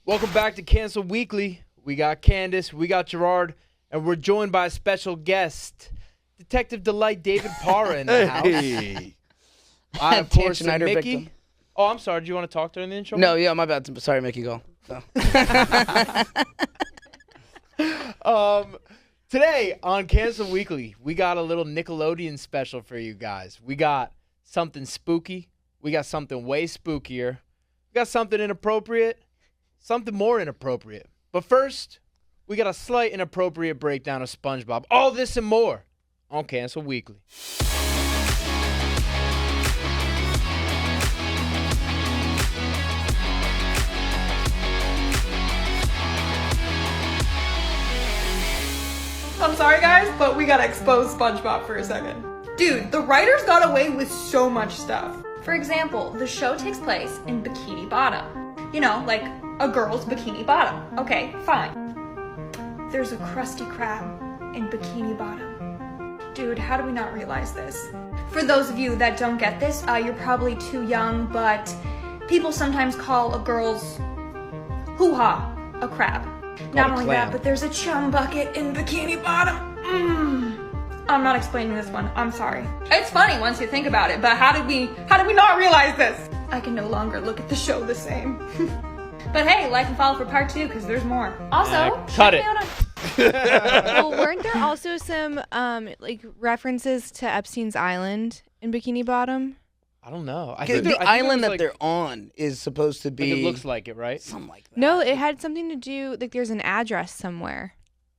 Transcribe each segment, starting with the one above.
Welcome back to Cancel Weekly. We got Candace, we got Gerard, and we're joined by a special guest, Detective Delight David Parra in the house. I, of course, am Mickey. Victim. Oh, I'm sorry. Do you want to talk during the intro? No, yeah, my bad. Sorry, Mickey, go. No. Today on Cancel Weekly, we got a little Nickelodeon special for you guys. We got something spooky. We got something way spookier. We got something inappropriate. Something more inappropriate. But first, we got a slight inappropriate breakdown of SpongeBob. All this and more on Cancel Weekly. I'm sorry, guys, but we gotta expose SpongeBob for a second. Dude, the writers got away with so much stuff. For example, the show takes place in Bikini Bottom. You know, like a girl's Bikini Bottom. Okay, fine. There's a Krusty Krab in Bikini Bottom. Dude, how do we not realize this? For those of you that don't get this, you're probably too young, but people sometimes call a girl's hoo-ha a crab. Not only that, but there's a chum bucket in Bikini Bottom. I'm not explaining this one. I'm sorry. It's funny once you think about it, but how did we not realize this? I can no longer look at the show the same. But hey, like and follow for part 2 because there's more. Also, cut it. Well, weren't there also some like references to Epstein's Island in Bikini Bottom? I don't know. I think the island that they're on is supposed to be... Like it looks like it, right? Something like that. No, it had something to do, like there's an address somewhere.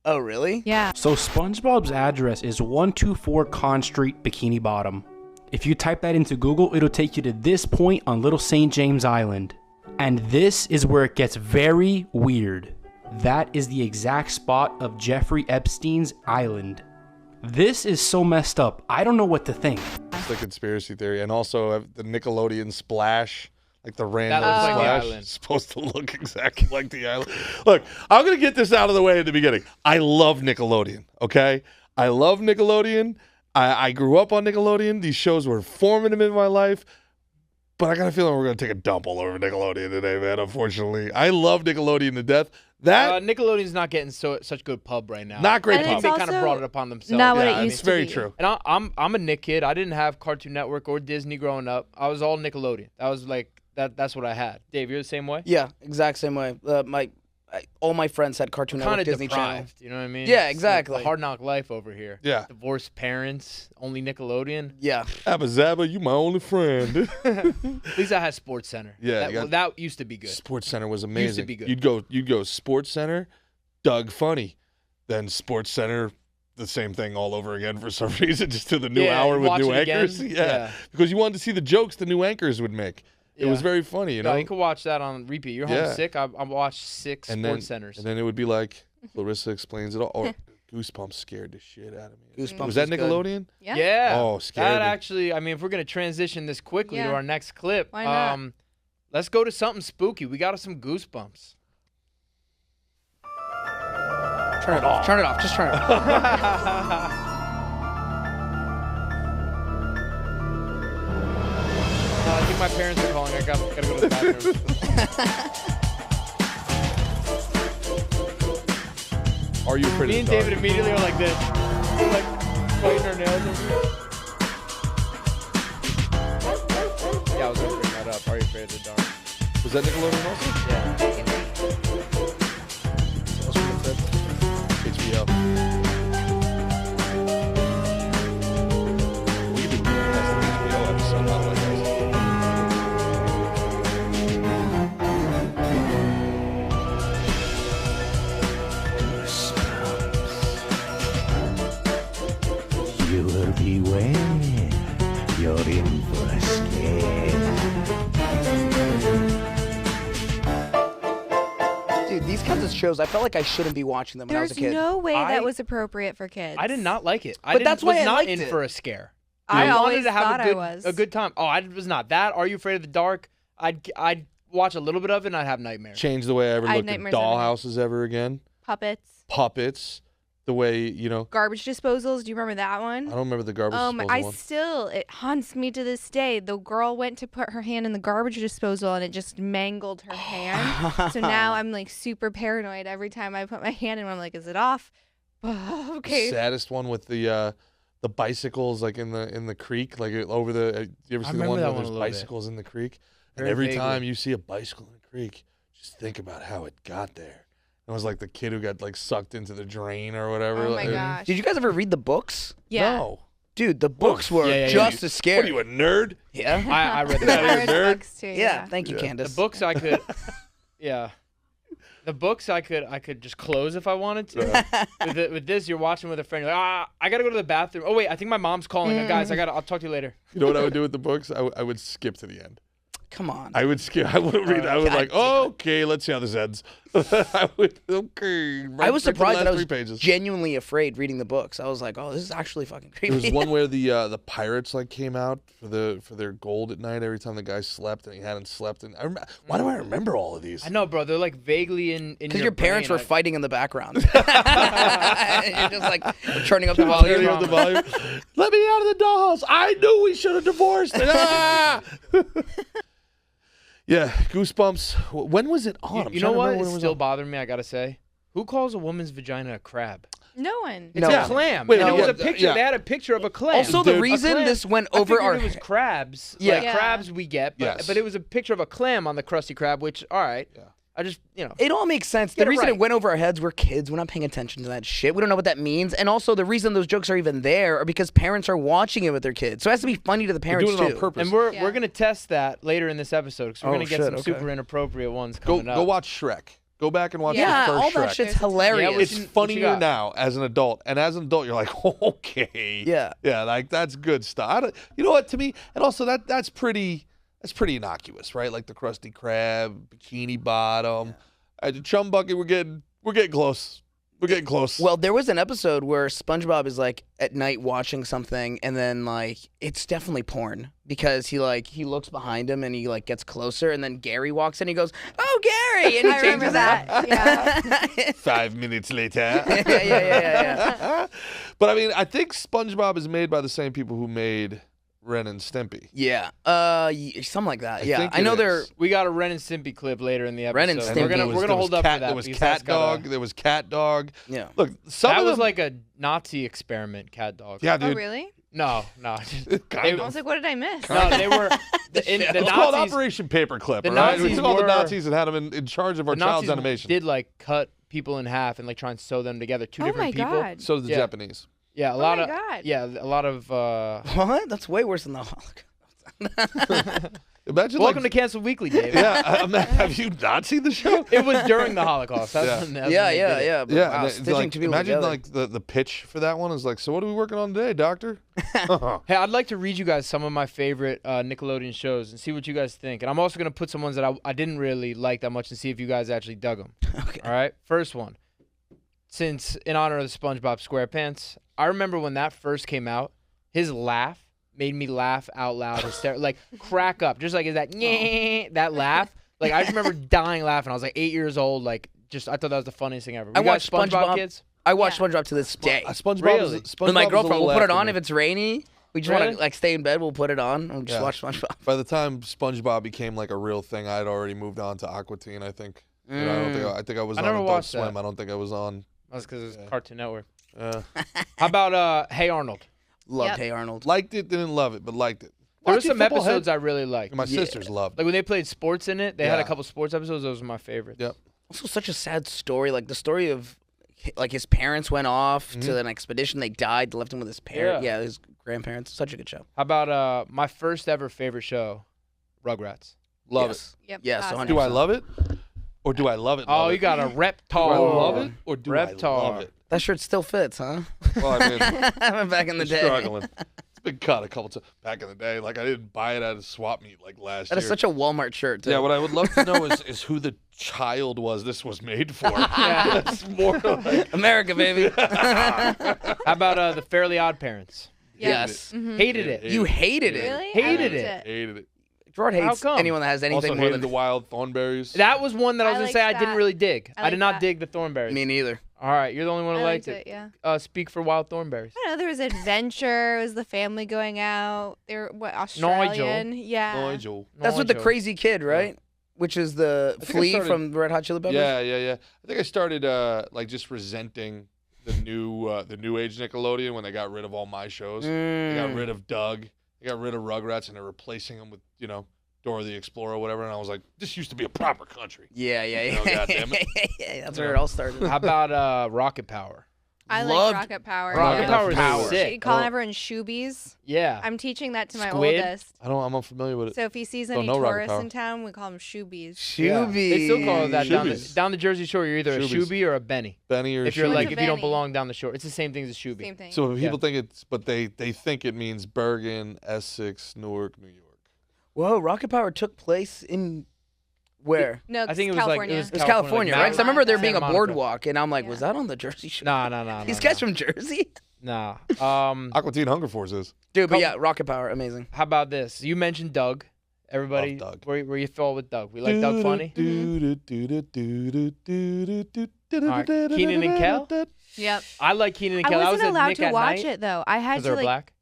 Oh, really? Yeah. So SpongeBob's address is 124 Con Street, Bikini Bottom. If you type that into Google, it'll take you to this point on Little St. James Island. And this is where it gets very weird. That is the exact spot of Jeffrey Epstein's island. This is so messed up. I don't know what to think. It's the conspiracy theory. And also the Nickelodeon splash, like the random like splash, the island. is supposed to look exactly like the island. Look, I'm going to get this out of the way at the beginning. I love Nickelodeon, okay? I love Nickelodeon. I grew up on Nickelodeon. These shows were formative in my life. But I got a feeling we're going to take a dump all over Nickelodeon today, man, unfortunately. I love Nickelodeon to death. Nickelodeon's not getting such good pub right now. Not great And pub. They kind of brought it upon themselves. Not what it used it's to very be. true. And I'm a Nick kid. I didn't have Cartoon Network or Disney growing up. I was all Nickelodeon. That was like that's what I had. Dave, you're the same way? Yeah, exact same way. All my friends had Cartoon Network, Disney Channel. You know what I mean? Yeah, It's exactly. like the hard knock life over here. Yeah. Divorced parents, only Nickelodeon. Yeah. Abba Zabba, you my only friend. At least I had Sports Center. Yeah, that used to be good. Sports Center was amazing. Used to be good. You'd go Sports Center, Doug Funny, then Sports Center, the same thing all over again for some reason, just to the new hour with watch new it anchors. again. Yeah, because you wanted to see the jokes the new anchors would make. It was very funny, you know. You can watch that on repeat. You're homesick. I watched 6 Sports Centers. And then it would be like Larissa Explains It All. Or Goosebumps scared the shit out of me. Goosebumps Was that is good. Nickelodeon? Yeah. Oh, scared That me. actually, I mean, if we're going to transition this quickly to our next clip, Why not? Let's go to something spooky. We got us some Goosebumps. Turn it off. Turn it off. Just turn it off. I think my parents are calling. I gotta go to the bathroom. Are you pretty? Me and David immediately are like this. We're like biting our nails. Yeah, I was gonna bring that up. Are you afraid of the dark? Was that Nickelodeon also? Yeah. HBO. We could do an HBO episode, by the way, guys. You will beware. You're in for a scare. Dude, these kinds of shows, I felt like I shouldn't be watching them when I was a There's kid. no way I- that was appropriate for kids. I did not like it. But that's why was I not liked in it. for a scare. I wanted always to have thought a good, I was. a good time. Oh, I was not that. Are You Afraid of the Dark? I'd watch a little bit of it and I'd have nightmares. Change the way I ever I had looked at nightmares every night. dollhouses ever again. Puppets. Puppets. The way, you know. Garbage disposals. Do you remember that one? I don't remember the garbage disposal one. It haunts me to this day. The girl went to put her hand in the garbage disposal and it just mangled her hand. So now I'm like super paranoid every time I put my hand in. I'm like, is it off? Okay. The saddest one with the bicycles like in the creek, like over the. You ever see the one where there's bicycles in the creek? And every time you see a bicycle in the creek, just think about how it got there. It was like the kid who got like sucked into the drain or whatever. Oh my gosh. Did you guys ever read the books? Yeah. No. Dude, the books were just as scary. What are you, a nerd? Yeah. I read I that. read nerd? books too. Yeah, thank you, Candace. The books I could, yeah. The books I could just close if I wanted to. With this, you're watching with a friend. You're like, I gotta go to the bathroom. Oh wait, I think my mom's calling. Guys, I'll talk to you later. You know what I would do with the books? I would skip to the end. Come on. I would skip. I wouldn't read. I would like, okay, let's see how this ends. I would. Okay. I was surprised that I was 3 pages. genuinely afraid reading the books. I was like, oh, this is actually fucking creepy. There was one where the pirates like came out for their gold at night every time the guy slept and he hadn't slept. And why do I remember all of these? I know, bro. They're like vaguely in Because your parents brain. were fighting in the background. You're just like turning up the volume. Turning up the volume. Let me out of the dollhouse. I knew we should have divorced. Yeah, Goosebumps. When was it on? You know what? It's still bothering me. I gotta say, who calls a woman's vagina a crab? No one. It's a clam. Wait, and no, it was yeah, a picture. yeah. They had a picture of a clam. Also, the reason this went over I our figured it was crabs. Yeah. Like crabs we get, but it was a picture of a clam on the Krusty Krab. Which, all right, I just It all makes sense. Get The it reason right. it went over our heads, we're kids. We're not paying attention to that shit. We don't know what that means. And also, the reason those jokes are even there are because parents are watching it with their kids. So it has to be funny to the parents doing it too. on purpose. And we're gonna test that later in this episode because we're gonna get some super inappropriate ones coming up. Go watch Shrek. Go back and watch Yeah, the all first that Shrek. shit's hilarious. It's funnier now as an adult, and as an adult, you're like, okay, Yeah. like that's good stuff. You know what? To me, and also that's pretty innocuous, right? Like the Krusty Krab, Bikini Bottom, the Chum Bucket. We're getting close. We're getting close. Well, there was an episode where SpongeBob is like at night watching something, and then like it's definitely porn because he looks behind him and he like gets closer, and then Gary walks in. And he goes, "Oh, Gary!" And he I remember that. Yeah. 5 minutes later. yeah. But I mean, I think SpongeBob is made by the same people who made Ren and Stimpy. Yeah. Something like that. Yeah. think I know it they're. is. We got a Ren and Stimpy clip later in the episode. Ren and Stimpy. We're gonna hold up for that. There was because Cat that's gotta- Dog. There was Cat Dog. Yeah. Look, some That of was them, like a Nazi experiment, Cat Dog. yeah, Oh, dude. really? No. Kind I was like, what did I miss? No, they were the It's called Nazis. Operation Paperclip. the All right? We Nazis took all the were- Nazis and had them in charge of our The child's Nazis animation. did like cut people in half and like try and sew them together. Two Oh my different people. God. So did the Yeah. Japanese. Yeah, a Oh lot my of God. a lot of. What? That's way worse than the Holocaust. Imagine Welcome like, to Cancel Weekly, Dave. have you not seen the show? It was during the Holocaust. That's when they Yeah. did it. But Yeah, wow, and it's stitching like, two people imagine together. like the pitch for that one is like, so what are we working on today, Doctor? Hey, I'd like to read you guys some of my favorite Nickelodeon shows and see what you guys think. And I'm also gonna put some ones that I didn't really like that much and see if you guys actually dug them. Okay. All right. First one. Since in honor of the SpongeBob SquarePants, I remember when that first came out, his laugh made me laugh out loud, like crack up, just like is that that laugh. Like I just remember dying laughing. I was like 8 years old. Like just I thought that was the funniest thing ever. I You guys watched SpongeBob. kids. I watch SpongeBob to this day. SpongeBob Really? With my girlfriend, we'll put it on if if it's rainy. We just want Really? to like stay in bed. We'll put it on and just Yeah. watch SpongeBob. By the time SpongeBob became like a real thing, I had already moved on to Aqua Teen. I think. You know, I think I was I on never Adult watched Swim. that. I don't think I was on. That's because it was Cartoon Network. Uh, How about Hey Arnold? Loved Yep. Hey Arnold. liked it, didn't love it, but liked it. There were Watch it, some football episodes head. I really liked. My sisters loved. Like when they played sports in it, they had a Yeah. couple sports episodes. Those were my favorites. Yep. Also, such a sad story. Like the story of, like his parents went off to an expedition. They died. Left him with his parents. Yeah. Yeah, his grandparents. Such a good show. How about my first ever favorite show, Rugrats? Love Yes. Yep. Yes, awesome. it. Do I love it, or do I love it? Oh, love you it? got a Do I reptar. love it, or do I Reptar. love it? That shirt still fits, huh? Well, I mean, Back in the day. struggling. It's been cut a couple times back in the day. Like I didn't buy it at a swap meet like last That year. is such a Walmart shirt, too. Yeah, what I would love to know is who the child was this was made for. That's more like America, baby. How about the Fairly Odd Parents? Yes. Hated it. You hated it. Really? Hated I it. liked hated it. Gerard How hates come? anyone that has anything Also more hated than the wild thornberries. That was one that I was I gonna say liked I didn't that. really dig. I I did like not that. dig the Thornberries. me neither. All right, you're the only one who I liked liked it. Yeah. Speak for Wild Thornberries. I don't know. There was adventure. It was the family going out. They were Australian. Yeah. Nigel. That's with the Nigel. crazy kid, right? Which is the I think I flea started- from Red Hot Chili Peppers. Yeah. I think I started like just resenting the new age Nickelodeon when they got rid of all my shows. They got rid of Doug. They got rid of Rugrats, and they're replacing them with Dora the Explorer or whatever. And I was like, this used to be a proper country. Yeah. You know, goddamn it. Yeah, that's where it all started. How about Rocket Power? I Loved like Rocket Power. Rocket yeah. Power is Power. sick. Calling everyone shoobies. Yeah. I'm teaching that to my Squid? oldest. I'm unfamiliar with it. So if he sees Don't any know Rocket tourists Power. in town, we call them shoobies. Shoobies. They still call it that Shoobies. down the Jersey Shore. You're either a Shoobies. shoobie or a Benny. Benny or If you're Shooby. like, What's if a you don't Benny? belong down the shore, it's the same thing as a shoobie. Same thing. So people think it's, but they think it means Bergen, Essex, Newark, New York. Whoa, Rocket Power took place in where? No, I think it was California. like It was California, like right? Because I remember there being a Santa Monica. boardwalk, and I'm like, Yeah. was that on the Jersey Shore? Nah. These guys from Jersey? Nah. Aqua Teen Hunger Force is. Dude, but yeah, Rocket Power, amazing. How about this? You mentioned Doug. Everybody, Love Doug. where you fall with Doug? We like Doug funny. Alright, Keenan and Kel? Yep. I like Keenan and I Kel. wasn't was at allowed Nick to at watch night it though. I had because to they're like. black.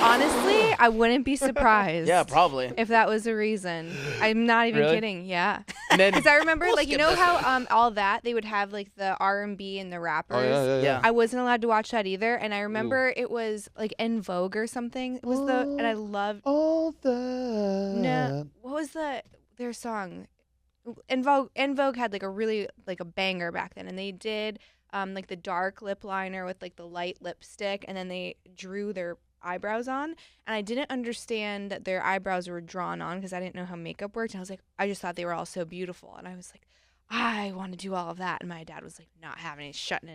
Honestly, I wouldn't be surprised. Yeah, probably. If that was the reason. I'm not even Really? kidding. Yeah. And then Because I remember, We'll like, you skip know this. how all that they would have like the R&B and the rappers. Oh yeah. Yeah. I wasn't allowed to watch that either, and I remember it was like En Vogue or something. It was and I loved. All that. No, what was their song? En Vogue had like a really like a banger back then, and they did like the dark lip liner with like the light lipstick, and then they drew their eyebrows on, and I didn't understand that their eyebrows were drawn on because I didn't know how makeup worked. And I was like, I just thought they were all so beautiful, and I was like, I want to do all of that. And my dad was like, not having it, shutting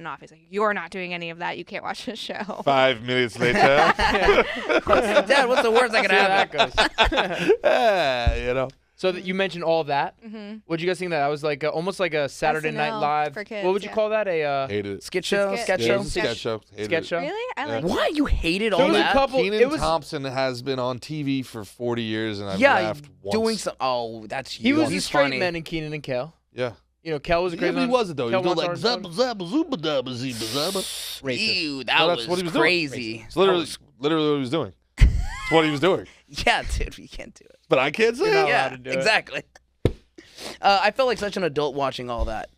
off. He's like, you're not doing any of that. You can't watch this show. 5 minutes later. Dad, what's the worst that can See how happen? that goes. You know. So that you mentioned all that. Mm-hmm. What'd you guys think of that? That was like almost like a Saturday Night SNL Live. for kids, What would you yeah. call that? A Hated it. Skit show? Skit- Sketch Yeah, show? it was a sketch show. Hated sketch it. show? Really? I like Why you hated There all was a that? couple. Keenan It was. Thompson has been on TV for 40 years, and I've Yeah, laughed once. doing some. Oh, that's He you. was the He's straight funny. man in Keenan and Kel. Yeah. You know, Kel was a Yeah, crazy but he one. wasn't, though. He Kel was doing like once on zabba zabba zooba dabba zebba zabba. Racist. Ew, that No, was, that's what he was doing. crazy. It's literally what he was doing. It's what he was doing. Yeah, dude, you can't do it. But I can't say You're it. not allowed Yeah, to do it. exactly. I felt like such an adult watching all that.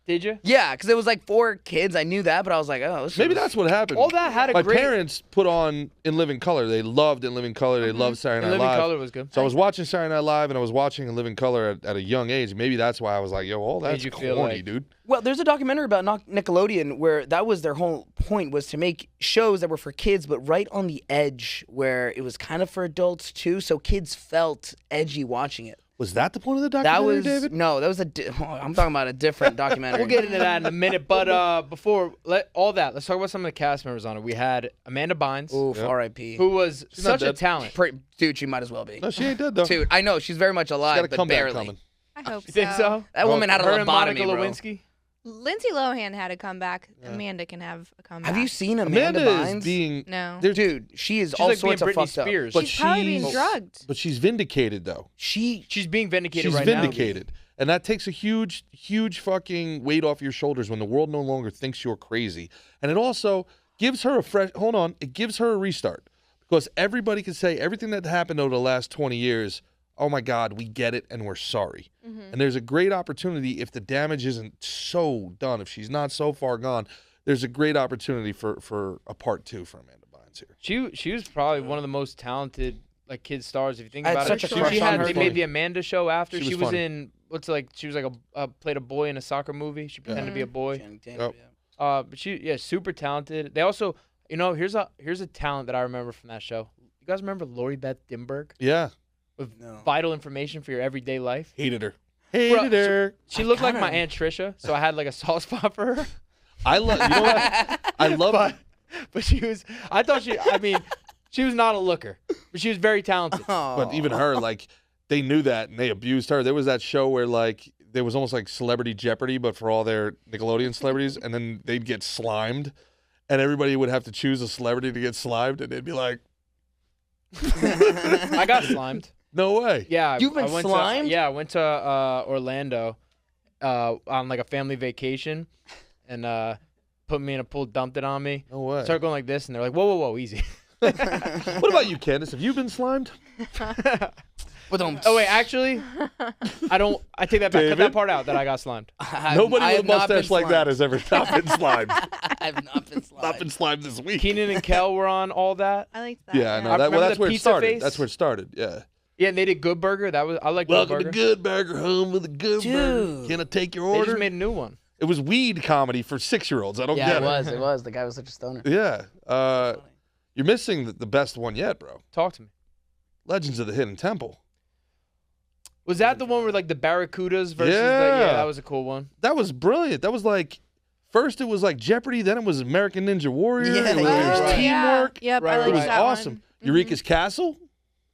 Did you? Yeah, because it was like for kids. I knew that, but I was like, oh, this Maybe was- that's what happened. All that had a My great. parents put on In Living Color. They loved In Living Color. They loved Saturday In Night Living Live. Color was good. So I was watching Saturday Night Live, and I was watching In Living Color at a young age. Maybe that's why I was like, yo, all that's you feel corny, like- dude. Well, there's a documentary about Nickelodeon where that was their whole point, was to make shows that were for kids, but right on the edge where it was kind of for adults too, so kids felt edgy watching it. Was that the point of the That documentary, was David? no, that was I'm talking about a different documentary. We'll get into that in a minute, but before let's talk about some of the cast members on it. We had Amanda Bynes, Oof, Yep. R.I.P. who was She's not such a dead. talent. Dude, she might as well be. No, she ain't dead, though. Dude, I know she's very much She's alive, got a but comeback barely. coming. I hope You think so? That woman had a Her and lobotomy, Monica bro. Lewinsky. Lindsay Lohan had a comeback. Amanda can have a comeback. Have you seen Amanda Amanda Bynes? is being... No. Dude, she is She's all like being sorts of Britney fucked up. Spears. But She's probably being she's- drugged. But she's vindicated, though. She's being vindicated She's right vindicated. And that takes a huge, huge fucking weight off your shoulders when the world no longer thinks you're crazy. And it also gives her it gives her a restart. Because everybody can say everything that happened over the last 20 years, oh my God, we get it and we're sorry. And there's a great opportunity if the damage isn't so done, if she's not so far gone, there's a great opportunity for a part 2 for Amanda Bynes here. She was probably one of the most talented like kid stars if you think I had about such it. a crush She on had her. they made the Amanda show after. She She was was funny. in she was like played a boy in a soccer movie. She pretended to be a boy. Channing Tatum, Yep. yeah. But she super talented. They also here's a talent that I remember from that show. You guys remember Lori Beth Dimberg Yeah. with No. vital information for your everyday life? Hated her. Hated her. She looked like my kinda- Aunt Trisha, so I had like a soft spot for her. I love, you know what? I love But she was she was not a looker, but she was very talented. But even her, like, they knew that and they abused her. There was that show where, like, there was almost like Celebrity Jeopardy, but for all their Nickelodeon celebrities, and then they'd get slimed, and everybody would have to choose a celebrity to get slimed, and they'd be like, I got slimed. no way. Yeah, You've been I went slimed? I went to Orlando on like a family vacation, and put me in a pool, dumped it on me. No way. Started going like this, and they're like, whoa, easy. What about you, Candace? Have you been slimed? Oh wait, actually, I take that back. Cut David? that part out that I got slimed. Nobody I with have a not been mustache like that has ever not been slimed. I have not been slimed. Not been slimed this week. Keenan and Kel were on all that. I liked that. Yeah, I know. I That, remember that's the where it pizza started. face? That's where it started. Yeah. Yeah, and they did Good Burger. I like Good Welcome Burger. to Good Burger, home with a good burger. Dude. Can I take your They order? just made a new one. It was weed comedy for 6-year-olds. I don't Yeah, get it it. was. It was. The guy was such a stoner. Yeah. You're missing the best one yet, bro. Talk to me. Legends of the Hidden Temple. Was that the one where like the Barracudas versus Yeah. that was a cool one. That was brilliant. That was like, first it was like Jeopardy, then it was American Ninja Warrior. Yeah, it was, yeah. it was Right. teamwork. Yep, Right, I right, liked It was that awesome. one. Eureka's Castle?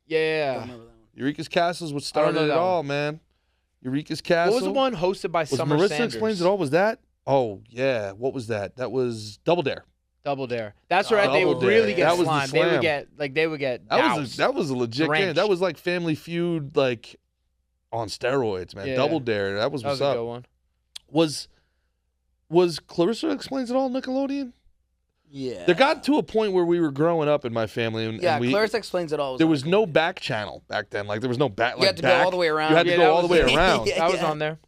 Yeah. Eureka's Castle is what I don't started know it that all, one. man. Eureka's Castle. What was the one hosted by Was Summer Marissa Sanders? Explains It All? Was that? Oh, yeah. What was that? That was Double Dare. Double Dare. That's where they Double would Dare. really get That was the slimed. They slam. would get That doused. was a legit game. That Drenched. was like Family Feud, like on steroids, man. Yeah. Double Dare. That was That was what's a up. good one. Was Clarissa Explains It All Nickelodeon? Yeah. There got to a point where we were growing up in my family, and, Yeah, and we, Clarissa Explains It All. there was no back channel back then. Like there was no back. You like, had to go back. all the way around. You had to Yeah, go that all the was- way around. Yeah. That was on there.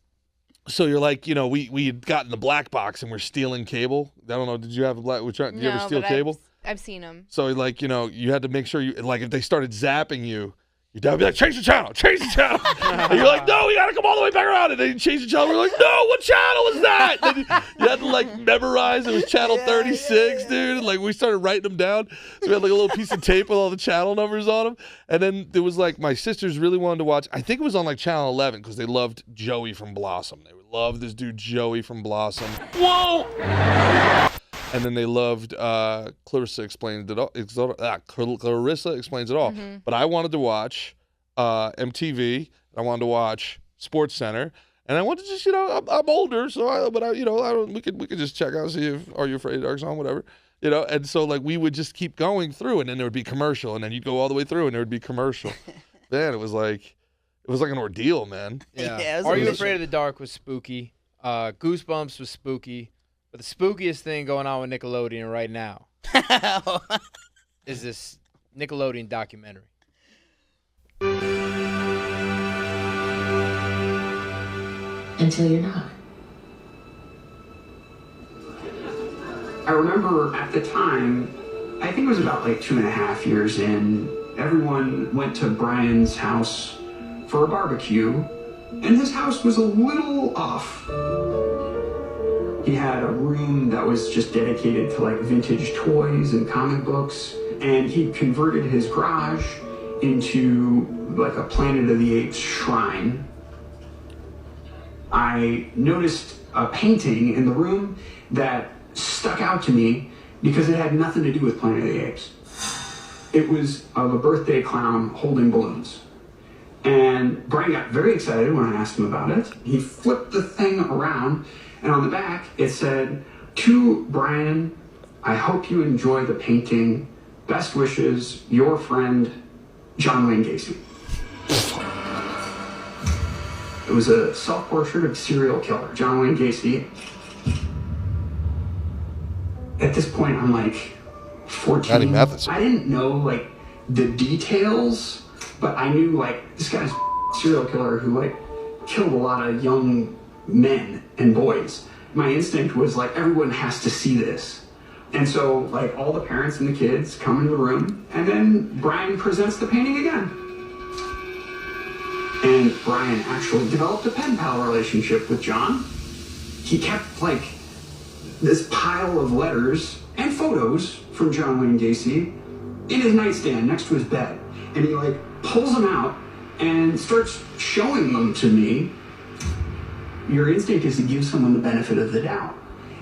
So you're like, we had gotten the black box and we're stealing cable. I don't know. Did you have a black? Did you ever steal but cable? I've seen them. So like, you had to make sure like if they started zapping you, your dad would be like, change the channel. And you're like, no, we gotta come all the way back around. And then you change the channel. We're like, no, what channel is that? And then you had to like memorize. It was channel 36, dude. And like we started writing them down. So we had like a little piece of tape with all the channel numbers on them. And then there was like my sisters really wanted to watch. I think it was on like channel 11 because they loved Joey from Blossom. They would love this dude Joey from Blossom. Whoa. And then they loved Clarissa Explains It All. Clarissa Explains It All. But I wanted to watch MTV. I wanted to watch Sports Center, and I wanted to just, I'm older, so I don't. We could just check out, see if Are You Afraid of the Dark's on, whatever, And so like we would just keep going through, and then there would be commercial, and then you'd go all the way through, and there would be commercial. Man, it was like an ordeal, man. Yeah, it was Are You amazing. Afraid of the Dark was spooky. Goosebumps was spooky. But the spookiest thing going on with Nickelodeon right now is this Nickelodeon documentary. Until you're not. I remember at the time, I think it was about like 2.5 years in, everyone went to Brian's house for a barbecue, and his house was a little off. He had a room that was just dedicated to like vintage toys and comic books, and he converted his garage into like a Planet of the Apes shrine. I noticed a painting in the room that stuck out to me because it had nothing to do with Planet of the Apes. It was of a birthday clown holding balloons. And Brian got very excited when I asked him about it. He flipped the thing around, and on the back it said, "To Brian, I hope you enjoy the painting. Best wishes, your friend, John Wayne Gacy." It was a self-portrait of a serial killer, John Wayne Gacy. At this point, I'm like 14. Johnny Matheson. I didn't know like the details, but I knew like this guy's a serial killer who like killed a lot of young men and boys. My instinct was like, everyone has to see this. And so like all the parents and the kids come into the room, and then Brian presents the painting again. And Brian actually developed a pen pal relationship with John. He kept like this pile of letters and photos from John Wayne Gacy in his nightstand next to his bed. And he like pulls them out and starts showing them to me. Your instinct is to give someone the benefit of the doubt.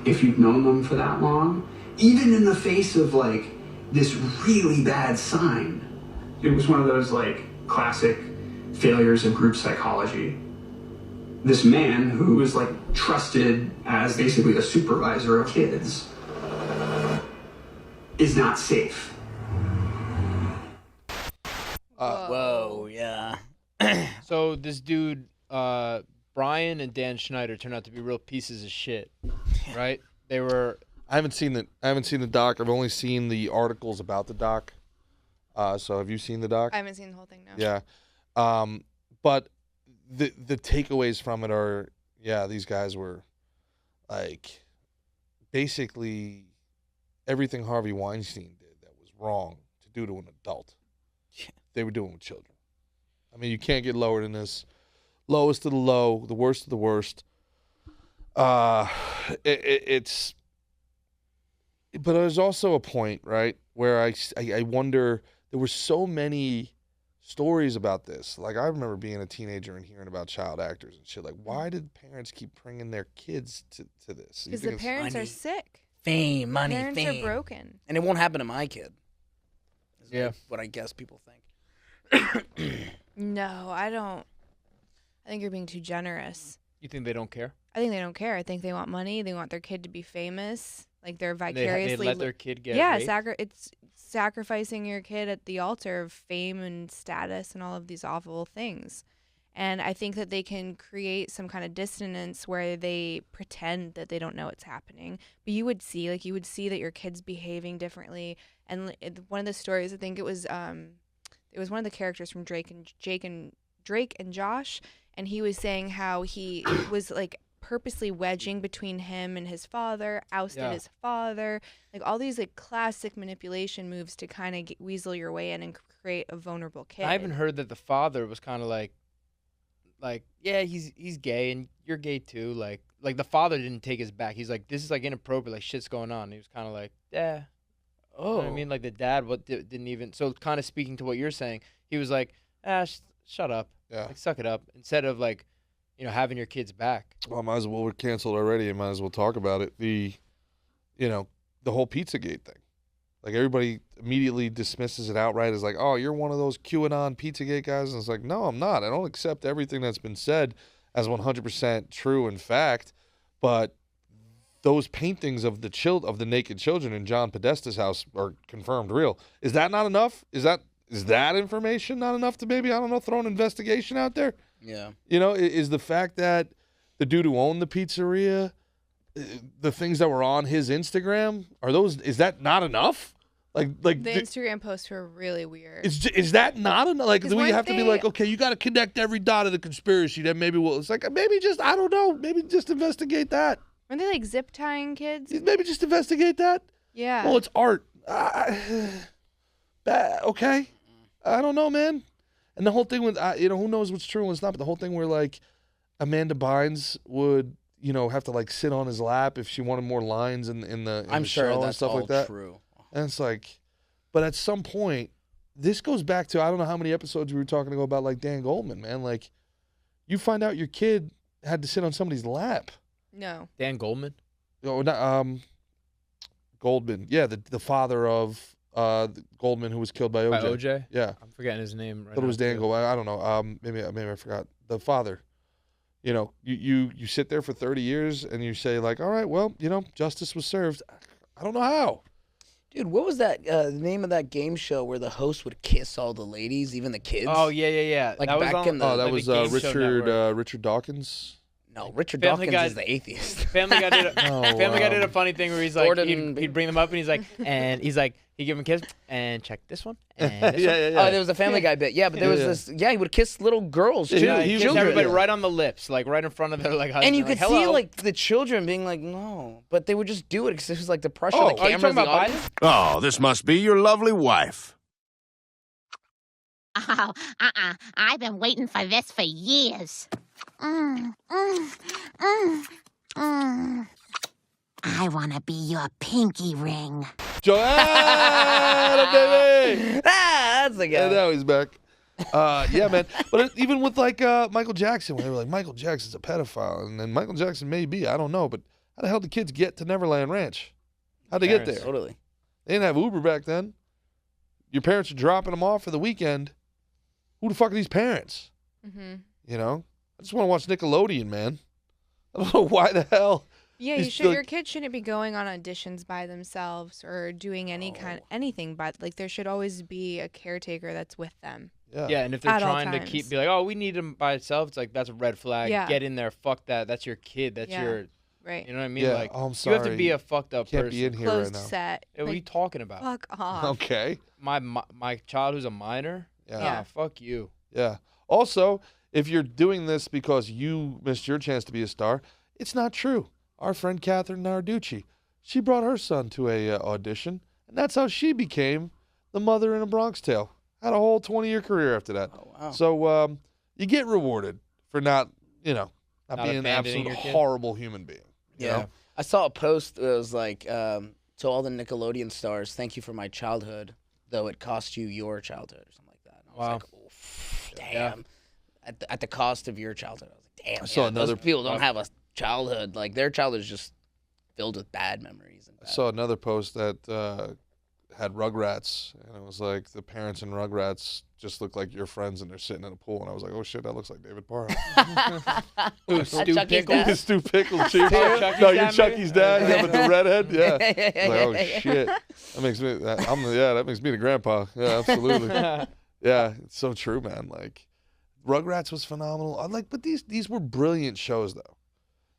If you've known them for that long, even in the face of like this really bad sign. It was one of those like classic failures of group psychology. This man who was like trusted as basically a supervisor of kids is not safe. Whoa, yeah. So this dude, Brian and Dan Schneider, turned out to be real pieces of shit. right? They were. I haven't seen the doc. I've only seen the articles about the doc. So have you seen the doc? I haven't seen the whole thing, no. Yeah. But the takeaways from it are, these guys were like basically everything Harvey Weinstein did that was wrong to do to an adult. They were doing with children. I mean, you can't get lower than this. Lowest of the low, the worst of the worst. It's. But there's also a point, right, where I wonder. There were so many stories about this. Like, I remember being a teenager and hearing about child actors and shit. Like, why did parents keep bringing their kids to this? Because the parents are sick. Fame, money, parents fame. Are broken. And it won't happen to my kid. Yeah. What I guess people think. No, I don't. I think you're being too generous. You think they don't care? I think they don't care. I think they want money. They want their kid to be famous. Like they're vicariously. They let their kid get raped? It's sacrificing your kid at the altar of fame and status and all of these awful things. And I think that they can create some kind of dissonance where they pretend that they don't know what's happening. But you would see that your kid's behaving differently. And one of the stories, I think it was one of the characters from Drake and Josh, and he was saying how he was like purposely wedging between him and his father, ousted his father, like all these like classic manipulation moves to kind of weasel your way in and create a vulnerable kid. I even heard that the father was kind of like, yeah, he's gay and you're gay too. Like the father didn't take his back. He's like, this is like inappropriate. Like shit's going on. And he was kind of like, yeah. Oh. You know what I mean, like the dad didn't even. So kind of speaking to what you're saying, he was like, shut up. Yeah. Like suck it up instead of like, having your kids back. Well, might as well. We're canceled already. Might as well talk about it. The whole Pizzagate thing. Like everybody immediately dismisses it outright as like, oh, you're one of those QAnon Pizzagate guys. And it's like, no, I'm not. I don't accept everything that's been said as 100% true in fact. But those paintings of the naked children in John Podesta's house are confirmed real. Is that not enough? Is that information not enough to maybe, I don't know, throw an investigation out there? Yeah. Is the fact that the dude who owned the pizzeria, the things that were on his Instagram, is that not enough? Like the Instagram posts were really weird. Is that not enough? Like, do we have to be like, okay, you got to connect every dot of the conspiracy, then maybe it's like, maybe just, I don't know, maybe just investigate that. Weren't they like zip tying kids? Maybe just investigate that? Yeah. Well, it's art. Okay. I don't know, man. And the whole thing with, who knows what's true and what's not, but the whole thing where, like, Amanda Bynes would, have to, like, sit on his lap if she wanted more lines in the I'm the sure show that's and stuff all like that. true. And it's like, but at some point, this goes back to, I don't know how many episodes we were talking about, like, Dan Goldman, man. Like, you find out your kid had to sit on somebody's lap. No. Dan Goldman? Oh, not, Goldman. Yeah, the father of Goldman, who was killed by OJ. By OJ? Yeah. I'm forgetting his name right Thought it was now, Dan too. Goldman. I don't know. Maybe I forgot. The father. You sit there for 30 years and you say, like, all right, well, justice was served. I don't know how. Dude, what was that the name of that game show where the host would kiss all the ladies, even the kids? Oh, yeah. Like that back was on, in the- Oh, that like was the Game Show Network. Richard Dawkins. No, Richard Family Dawkins Guy- is the atheist. Family Guy did Family Guy did a funny thing where he's like, Gordon- he'd bring them up and he's like, he'd give him a kiss and check this one and this one. Oh, there was a Family Guy bit. Yeah, but there was this. Yeah, he would kiss little girls too. Yeah, he kissed children. everybody right on the lips, like right in front of their like husband. And you like, could see hello. like the children being like, no, but they would just do it because it was like the pressure Oh, of the are you cameras. talking the about audience. Oh, this must be your lovely wife. Oh, I've been waiting for this for years. I want to be your pinky ring. Joanna, baby! That's the guy. And now he's back. Yeah, man. But even with like Michael Jackson, when they were like, Michael Jackson's a pedophile, and then Michael Jackson may be, I don't know, but how the hell did kids get to Neverland Ranch? How'd they get there? Totally. They didn't have Uber back then. Your parents are dropping them off for the weekend. Who the fuck are these parents? Mm-hmm. I just want to watch Nickelodeon, man. I don't know why the hell. Yeah, these, your kids shouldn't be going on auditions by themselves or doing anything, but like there should always be a caretaker that's with them. Yeah, and if they're At all trying to times. be like, oh, we need him by itself, it's like, that's a red flag. Yeah. Get in there. Fuck that. That's your kid. That's Yeah. your Right. You know what I mean? Yeah. Like, Oh, I'm you have to sorry. be a fucked up Can't person. be in here Closed right now. set. Hey, what are you Like, talking about? fuck off. Okay. My child who's a minor? Yeah. Nah, fuck you. Yeah. Also, if you're doing this because you missed your chance to be a star, it's not true. Our friend Catherine Narducci, she brought her son to a audition, and that's how she became the mother in A Bronx Tale. Had a whole 20-year career after that. Oh, wow. So you get rewarded for not being an abandoning absolute your kid. horrible human being. you know? I saw a post that was like, to all the Nickelodeon stars, thank you for my childhood, though it cost you your childhood or something like that. And I was Wow. like, oof, damn. At the cost of your childhood. I was like, damn. I saw another- those people don't have a childhood. Like, their childhood is just filled with bad memories. And I saw another post that had Rugrats, and it was like the parents in Rugrats just look like your friends, and they're sitting in a pool, and I was like, oh shit, that looks like David Parham. Who, Stu Chucky's Pickles? dad? Stu Pickles, Chief. Chucky's No, you're dad, Chucky's maybe? dad, yeah, with the redhead. Yeah. I was like, oh Yeah. shit, that makes me. That makes me the grandpa. Yeah, absolutely. Yeah, it's so true, man. Like, Rugrats was phenomenal. But these were brilliant shows, though.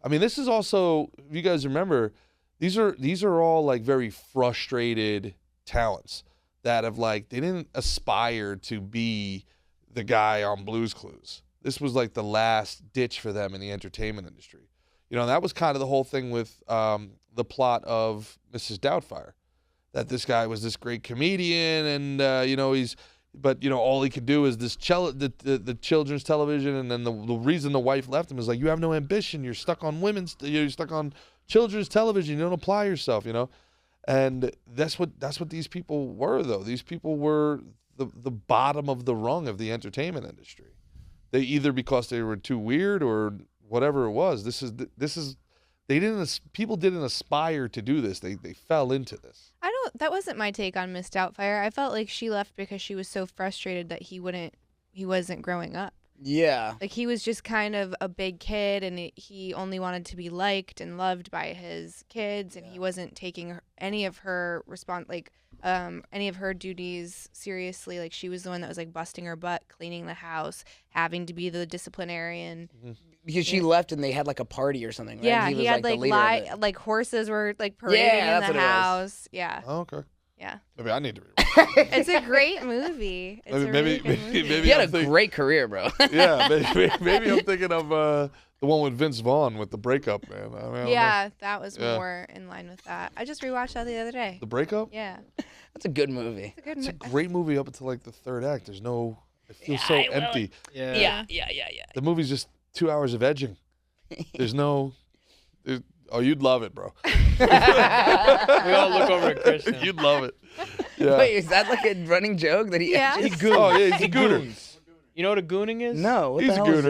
I mean, this is also, if you guys remember, these are all like very frustrated talents that have they didn't aspire to be the guy on Blue's Clues. This was like the last ditch for them in the entertainment industry. That was kind of the whole thing with the plot of Mrs. Doubtfire, that this guy was this great comedian, and all he could do is this the children's television, and then the reason the wife left him is like, you have no ambition, you're stuck on you're stuck on children's television, you don't apply yourself, and that's what these people were, though. These people were the bottom of the rung of the entertainment industry. They either because they were too weird or whatever it was. People didn't aspire to do this. They fell into this. That wasn't my take on Miss Doubtfire. I felt like she left because she was so frustrated that he wasn't growing up. Yeah. Like, he was just kind of a big kid, and he only wanted to be liked and loved by his kids, and he wasn't taking any of her any of her duties seriously. Like, she was the one that was like busting her butt, cleaning the house, having to be the disciplinarian. Because she left and they had like a party or something, right? Yeah, he was he had the leader of it. like horses were like parading Yeah, in that's the what it was. house. Yeah. Oh, okay. Yeah. Maybe I need to read. It's a great movie. It's a really good movie. He had a great career, bro. Yeah, maybe I'm thinking of the one with Vince Vaughn with the breakup, man. I don't know. That was more in line with that. I just rewatched that the other day. The breakup? Yeah. That's a good movie. It's a great movie up until like the third act. It feels so empty. Yeah. The movie's just 2 hours of edging. You'd love it, bro. We all look over at Christian. You'd love it. Yeah. Wait, is that like a running joke that he? Yeah. He goons. Oh yeah, he's a gooner. Goons. You know what a gooning is? No, what He's the a hell is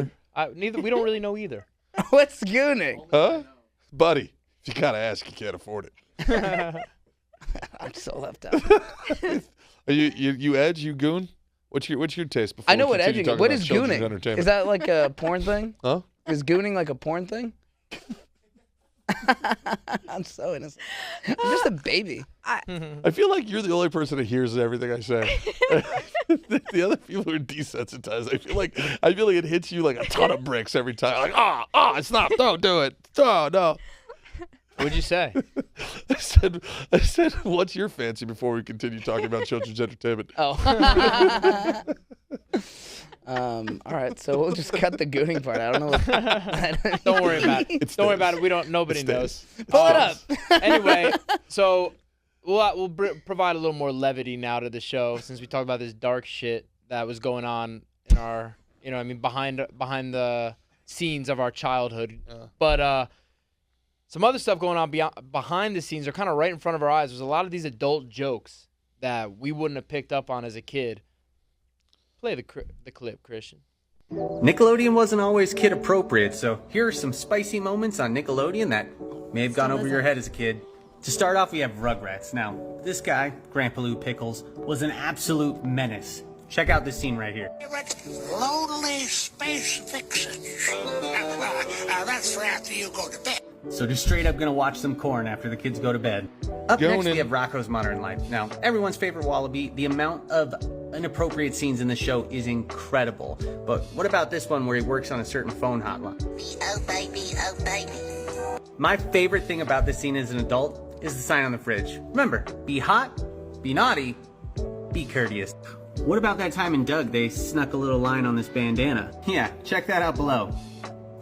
gooner. We don't really know either. it? What's gooning? Huh? Buddy, if you gotta ask, you can't afford it. I'm so left out. Are you edge? You goon? What's your taste? Before I know we what continue edging is. talking What about is children's gooning? entertainment? Is that like a porn thing? Huh? Is gooning like a porn thing? I'm so innocent. I'm just a baby. I feel like you're the only person that hears everything I say. The other people are desensitized. I feel like it hits you like a ton of bricks every time. Like, stop, don't do it. Oh, no. What'd you say? I said, what's your fancy before we continue talking about children's entertainment? Oh. All right, so we'll just cut the gooning part. I don't know. Don't worry about it. Don't worry about it. Nobody knows. Pull it up. Anyway, so we'll provide a little more levity now to the show, since we talked about this dark shit that was going on in our, behind the scenes of our childhood. But some other stuff going on behind the scenes are kind of right in front of our eyes. There's a lot of these adult jokes that we wouldn't have picked up on as a kid. Play the clip, Christian. Nickelodeon wasn't always kid appropriate, so here are some spicy moments on Nickelodeon that may have gone over your head as a kid. To start off, we have Rugrats. Now, this guy, Grandpa Lou Pickles, was an absolute menace. Check out this scene right here. Lonely space vixens. That's for after you go to bed. So just straight up gonna watch some corn after the kids go to bed. Up next, we have Rocco's Modern Life. Now, everyone's favorite Wallaby, the amount of inappropriate scenes in the show is incredible. But what about this one where he works on a certain phone hotline? Oh baby, oh baby. My favorite thing about this scene as an adult is the sign on the fridge. Remember, be hot, be naughty, be courteous. What about that time in Doug they snuck a little line on this bandana? Yeah, check that out below.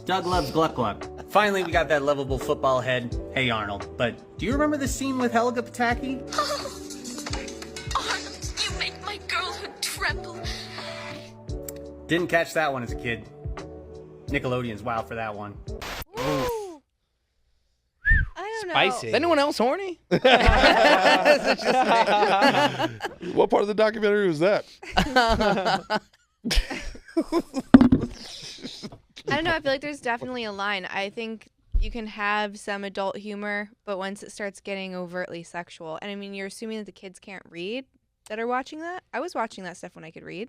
Doug loves Gluck Gluck. Finally, we got that lovable football head, Hey Arnold. But do you remember the scene with Helga Pataki? Arnold, you make my girlhood tremble. Didn't catch that one as a kid. Nickelodeon's wild for that one. I don't know. Spicy. Is anyone else horny? What part of the documentary was that? I don't know. I feel like there's definitely a line. I think you can have some adult humor, but once it starts getting overtly sexual, and I mean, you're assuming that the kids can't read that are watching that. I was watching that stuff when I could read.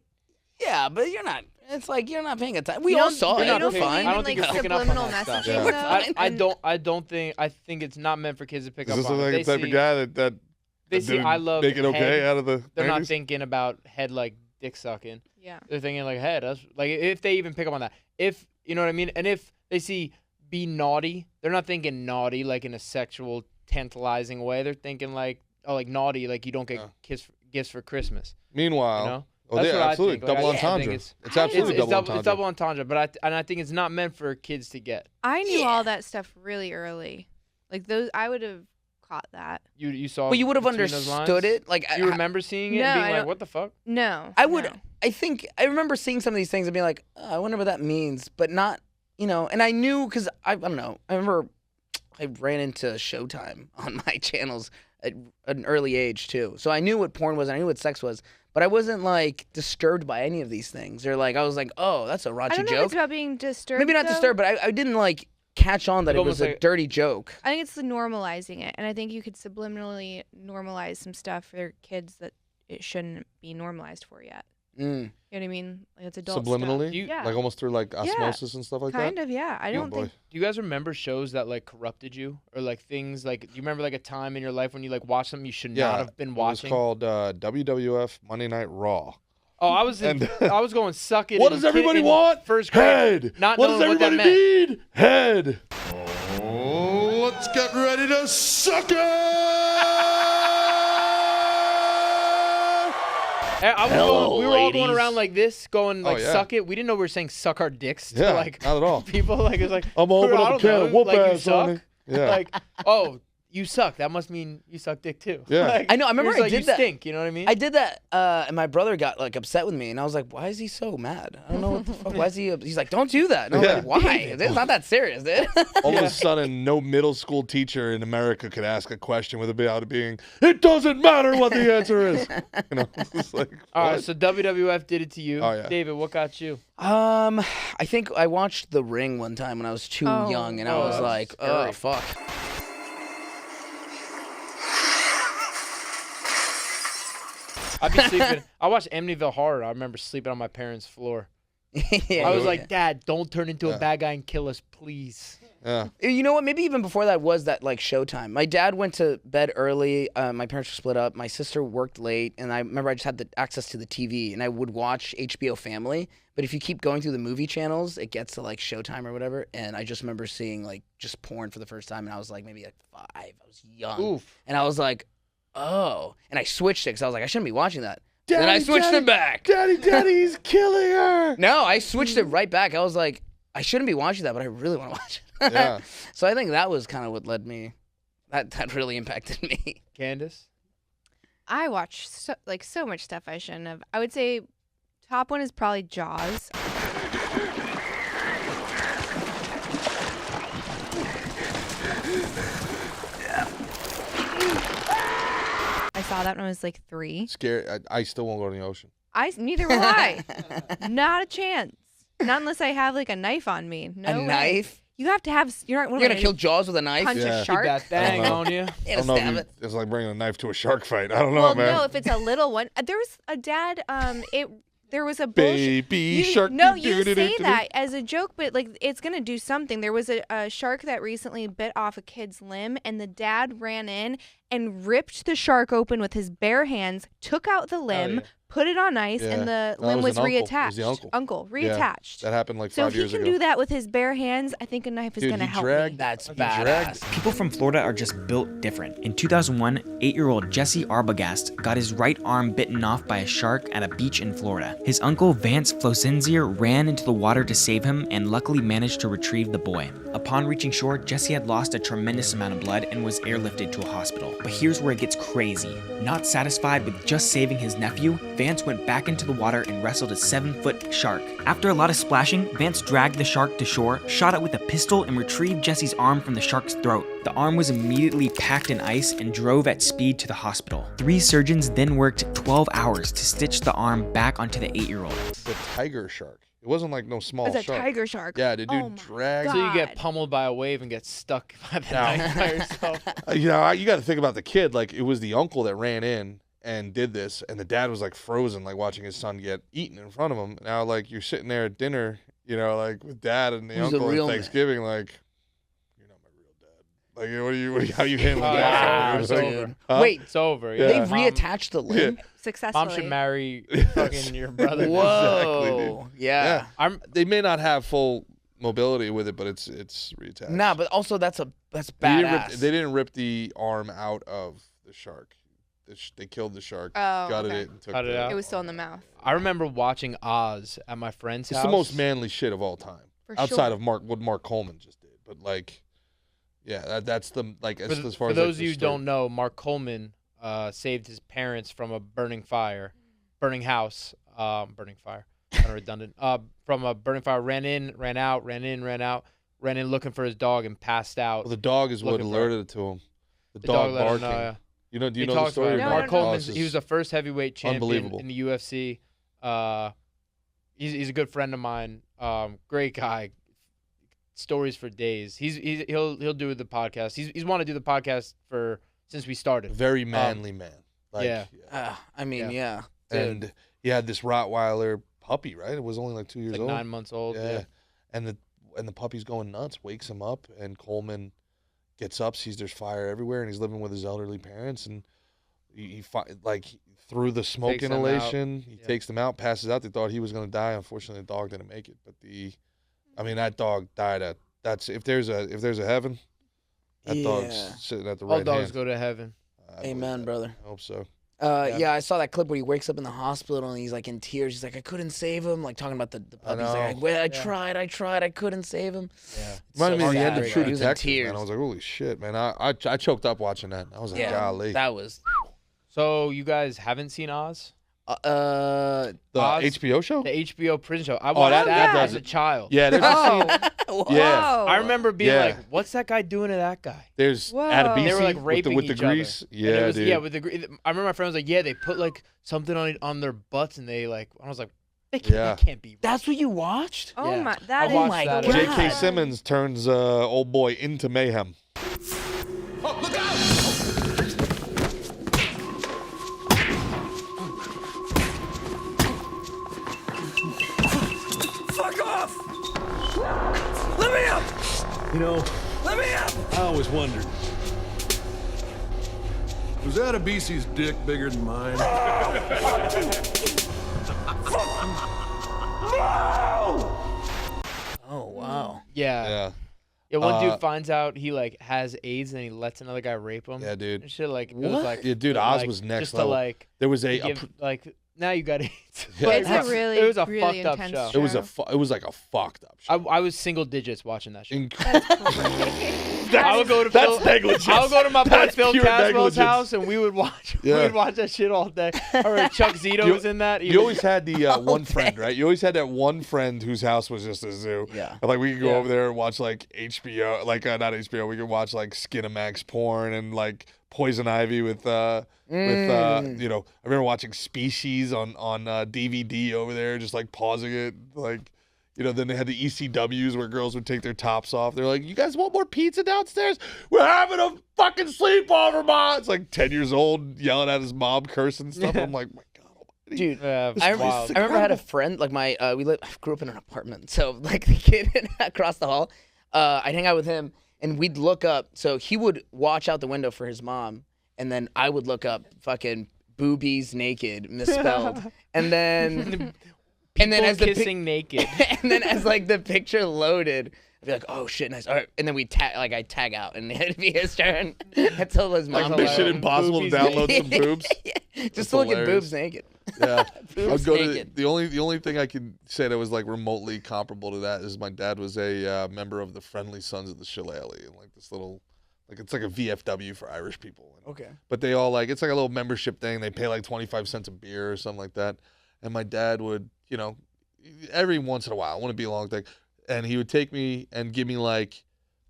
Yeah, but you're not. It's like you're not paying attention. We You all don't- saw you it. don't We're believe fine. in, I don't think like, you're picking up on subliminal that stuff. messaging, though? I don't. I think it's not meant for kids to pick Is up this on. like They the type see- of guy that They that see didn't I love make it okay head. out of the They're not 90s? thinking about head like dick sucking. Yeah. They're thinking like head. That's, like if they even pick up on that. If you know what I mean. And if they see be naughty, they're not thinking naughty like in a sexual tantalizing way. They're thinking like like naughty like you don't get gifts for Christmas. Meanwhile, You know? oh, That's yeah, what I absolutely. think. Like, Double I think entendre. It's Absolutely it's double entendre. It's double entendre, but I think it's not meant for kids to get. I knew all that stuff really early. Like those, I would have caught that. You saw. But you would have between those understood lines? it. Like You remember seeing it No, and I being like, don't- "What the fuck?" No. I would. no. I think I remember seeing some of these things and being like, oh, I wonder what that means, but not, And I knew because I don't know. I remember I ran into Showtime on my channels at an early age too, so I knew what porn was. And I knew what sex was, but I wasn't like disturbed by any of these things. Or like I was like, oh, that's a raunchy I don't know if joke. it's about being disturbed. Maybe not though. disturbed, but I didn't like catch on that Like it was almost a like- dirty joke. I think it's the normalizing it, and I think you could subliminally normalize some stuff for kids that it shouldn't be normalized for yet. Mm. You know what I mean? Like it's adult Subliminally? stuff. Yeah. Like almost through like osmosis and stuff like that? Kind of, yeah. I don't boy. think. Do you guys remember shows that like corrupted you or like things like? Do you remember like a time in your life when you like watched something you should Yeah, not have been watching? It was called WWF Monday Night Raw. Oh, I was I was going suck it. What in does everybody in want? First grade. Head. Not What does knowing everybody what that meant. need? Head. Oh, let's get ready to suck it! We were all going around like this, going like yeah. suck it. We didn't know we were saying suck our dicks to Yeah, like not at all. people. Like it was like I'm gonna open I up a don't can know, of whoop like, you ass, suck. honey. Yeah. Like oh, you suck. That must mean you suck dick too. Yeah. Like, I know. I remember it was I like, did you that. Stink. You know what I mean? I did that, and my brother got like upset with me, and I was like, "Why is he so mad? I don't know what the fuck. Why is he?" He's like, "Don't do that." And I was Yeah. like, "Why? It's not that serious, dude." All of a sudden, no middle school teacher in America could ask a question without it being, "It doesn't matter what the answer is." It's like, All right, what? so WWF did it to you. Oh, yeah. David, what got you? I think I watched The Ring one time when I was too Oh. young, and I Oh, was that's like, scary. "Oh fuck." I'd be sleeping. I watched Amityville Horror. I remember sleeping on my parents' floor. Yeah, I was yeah. like, Dad, don't turn into Yeah. a bad guy and kill us, please. Yeah. You know what? Maybe even before that was that like Showtime. My dad went to bed early. My parents were split up. My sister worked late, and I remember I just had the access to the TV, and I would watch HBO Family. But if you keep going through the movie channels, it gets to like Showtime or whatever. And I just remember seeing like just porn for the first time, and I was like maybe like 5. I was young, Oof. and I was like, oh. And I switched it because I was like, I shouldn't be watching that. And then I switched it back. Daddy, he's killing her. No, I switched it right back. I was like, I shouldn't be watching that, but I really want to watch it. Yeah. So I think that was kind of what led me. That really impacted me. Candace? I watch so much stuff I shouldn't have. I would say top one is probably Jaws. I saw that when I was like 3. Scary. I still won't go to the ocean. Neither will I. Not a chance. Not unless I have like a knife on me. No A way. knife? You have to have. You're not. You're gonna kill Jaws with a knife? Punch Yeah. a shark. Keep that thing know. on you. Yeah, I don't know stab if it. it's like bringing a knife to a shark fight. I don't know, Well, man. no, if it's a little one. There was a dad. There was a bullshit. Baby shark. No, you say do-do-do-do-do. that as a joke, but like it's gonna do something. There was a shark that recently bit off a kid's limb, and the dad ran in and ripped the shark open with his bare hands, took out the limb, put it on ice, and the limb was reattached. It was the uncle. Reattached. Yeah, that happened like 5 So if years he ago. can do that with his bare hands, I think a knife is going to help me. That's badass. People from Florida are just built different. In 2001, 8-year-old Jesse Arbogast got his right arm bitten off by a shark at a beach in Florida. His uncle Vance Flosenzier ran into the water to save him and luckily managed to retrieve the boy. Upon reaching shore, Jesse had lost a tremendous amount of blood and was airlifted to a hospital. But here's where it gets crazy. Not satisfied with just saving his nephew, Vance went back into the water and wrestled a 7-foot shark. After a lot of splashing, Vance dragged the shark to shore, shot it with a pistol, and retrieved Jesse's arm from the shark's throat. The arm was immediately packed in ice and drove at speed to the hospital. 3 surgeons then worked 12 hours to stitch the arm back onto the 8-year-old. The tiger shark. It wasn't like no small It was a shark. tiger shark. Yeah, the dude dragged. So you get pummeled by a wave and get stuck by the knife by yourself. You know, you got to think about the kid. Like, it was the uncle that ran in and did this, and the dad was like frozen, like watching his son get eaten in front of him. Now, like, you're sitting there at dinner, you know, like with dad and the Who's the uncle real at man? Thanksgiving, like, you're not my real dad. Like, how you handling Oh, that? it's over. Huh? Wait, it's over. Yeah. They Mom- reattached the limb. Successfully. Mom should marry fucking your brother. Whoa. Yeah. They may not have full mobility with it, but it's reattached. Nah, but also that's They didn't, badass. they didn't rip the arm out of the shark. They killed the shark, gutted it, and took Cut it out. It was still in the mouth. I remember watching Oz at my friend's It's house. the most manly shit of all time, For outside sure. of what Mark Coleman just did. But like, yeah, that's the like as far For as those like, of the you who story. don't know, Mark Coleman saved his parents from a burning house, burning fire, kind of redundant. From a burning fire, ran in, ran out, looking for his dog and passed out. Well, the dog is what looking for alerted it to him. The The dog dog let him barking. know, yeah. You know? Do you He know the talks story? about it. No, Mark I don't know. Coleman, he was the first heavyweight champion Unbelievable. in the UFC. He's a good friend of mine. Great guy. Stories for days. He'll do the podcast. He's wanted to do the podcast since we started. Very manly man. Like, yeah. I mean, yeah. And he had this Rottweiler puppy, right? It was only like 2 years Like old. 9 months old. Yeah. And the puppy's going nuts, wakes him up, and Coleman gets up, sees there's fire everywhere, and he's living with his elderly parents, and through the smoke Takes them out. inhalation, he takes them out, passes out. They thought he was going to die. Unfortunately, the dog didn't make it. But that dog died at. That's if there's a heaven, that dog's sitting at the All right dogs hand. go to heaven. Amen, brother. I hope so. Yeah, I saw that clip where he wakes up in the hospital and he's like in tears. He's like, I couldn't save him. Like talking about the puppy. He's like, well, I tried, I couldn't save him. Yeah. Reminded me of the end of sad. True He was in Detective, tears. man. I was like, holy shit, man. I choked up watching that. I was like, golly. That was So you guys haven't seen Oz? The Oz? HBO show? The HBO prison show. I watched that as a child. Yeah, there's Yeah. I remember being Yeah. like, what's that guy doing to that guy? There's Whoa. at a BC They were like raping with the each grease. other. Yeah, And it was, dude. Yeah, with the I remember my friend was like, yeah, they put like something on their butts and they like, I was like, that can't be. That's what you watched? Oh Yeah. my, that I is watched my that. God. J.K. Simmons turns old boy into mayhem. Fuck off! Let me up! You know, Let me up! I always wondered. Was Adebisi's dick bigger than mine? Oh wow. Yeah. Yeah, one dude finds out he like has AIDS and he lets another guy rape him. Yeah, dude. And shit like it What? was like Yeah, dude, Oz like, was next just level. To, like There was a give, like now you got AIDS. Yeah. Like, It's a really, it was a really fucked up intense show. it was like a fucked up show. I was single digits watching that show. That's, I would go to that's negligence. I would go to my boy That's Phil pure Caswell's negligence. house and we would watch that shit all day. I remember Chuck Zito was in that. You always had the one friend, right? You always had that one friend whose house was just a zoo. Yeah. And, like we could go Yeah. over there and watch like HBO, like not HBO. We could watch like Skinamax porn and like Poison Ivy with you know. I remember watching Species on DVD over there, just like pausing it, like. You know, then they had the ECWs where girls would take their tops off. They're like, you guys want more pizza downstairs? We're having a fucking sleepover, Mom. It's like 10 years old, yelling at his mom, cursing and stuff. I'm like, my God almighty. Dude, Yeah, I remember I had a friend, like I grew up in an apartment, so like the kid across the hall, I'd hang out with him and we'd look up. So he would watch out the window for his mom, and then I would look up fucking boobies naked misspelled, and then as kissing naked, and then as like the picture loaded, I'd be like, oh shit, nice. All right. And then I'd tag out, and it'd be his turn until his mom. Like Mission Impossible to download some boobs. Just to look at boobs naked. Yeah, Boobs naked. the only thing I can say that was like remotely comparable to that is my dad was a member of the Friendly Sons of the Shillelagh, and like this little, like it's like a VFW for Irish people. Okay. But they all like, it's like a little membership thing. They pay like 25 cents a beer or something like that. And my dad would, you know, every once in a while, I want to be a long thing, and he would take me and give me like